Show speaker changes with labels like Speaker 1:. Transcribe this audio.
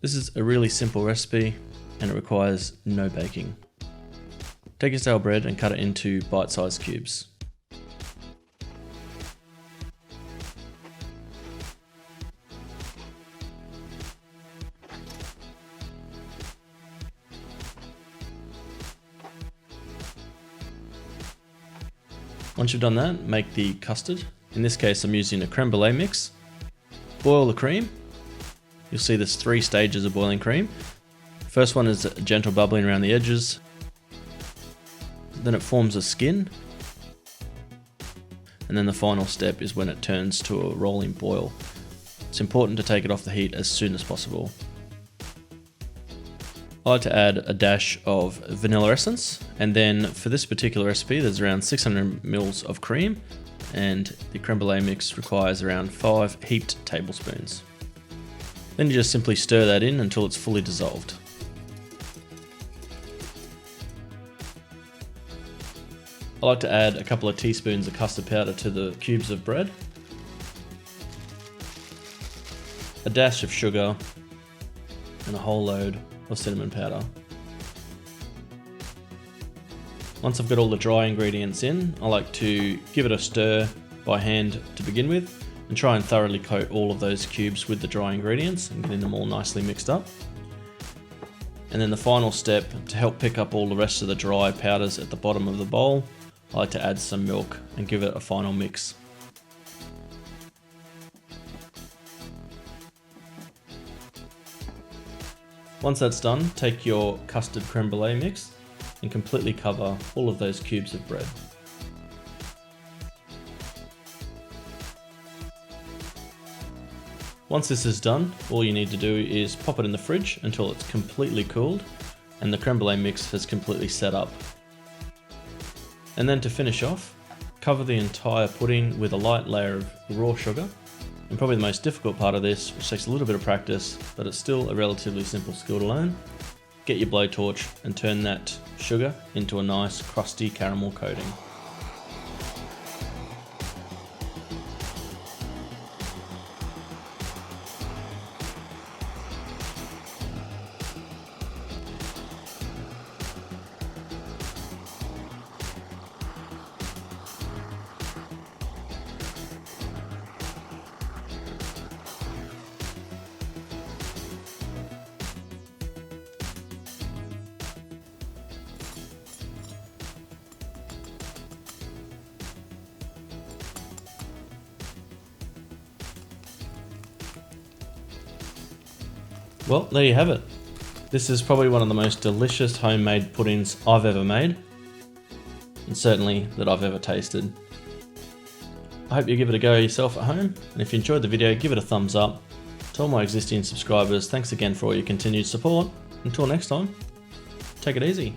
Speaker 1: This is a really simple recipe and it requires no baking. Take your stale bread and cut it into bite-sized cubes. Once you've done that, make the custard. In this case, I'm using a crème brûlée mix. Boil the cream. You'll see there's 3 stages of boiling cream. First one is a gentle bubbling around the edges. Then it forms a skin. And then the final step is when it turns to a rolling boil. It's important to take it off the heat as soon as possible. I like to add a dash of vanilla essence, and then for this particular recipe there's around 600 ml of cream, and the crème brûlée mix requires around 5 heaped tablespoons. Then you just simply stir that in until it's fully dissolved. I like to add a couple of teaspoons of custard powder to the cubes of bread, a dash of sugar, and a whole load of cinnamon powder. Once I've got all the dry ingredients in, I like to give it a stir by hand to begin with and try and thoroughly coat all of those cubes with the dry ingredients and getting them all nicely mixed up. And then the final step, to help pick up all the rest of the dry powders at the bottom of the bowl, I like to add some milk and give it a final mix. Once that's done, take your custard crème brûlée mix and completely cover all of those cubes of bread. Once this is done, all you need to do is pop it in the fridge until it's completely cooled and the crème brûlée mix has completely set up. And then to finish off, cover the entire pudding with a light layer of raw sugar. And probably the most difficult part of this, which takes a little bit of practice, but it's still a relatively simple skill to learn. Get your blowtorch and turn that sugar into a nice crusty caramel coating. Well, there you have it. This is probably one of the most delicious homemade puddings I've ever made, and certainly that I've ever tasted. I hope you give it a go yourself at home, and if you enjoyed the video, give it a thumbs up. To all my existing subscribers, thanks again for all your continued support. Until next time, take it easy.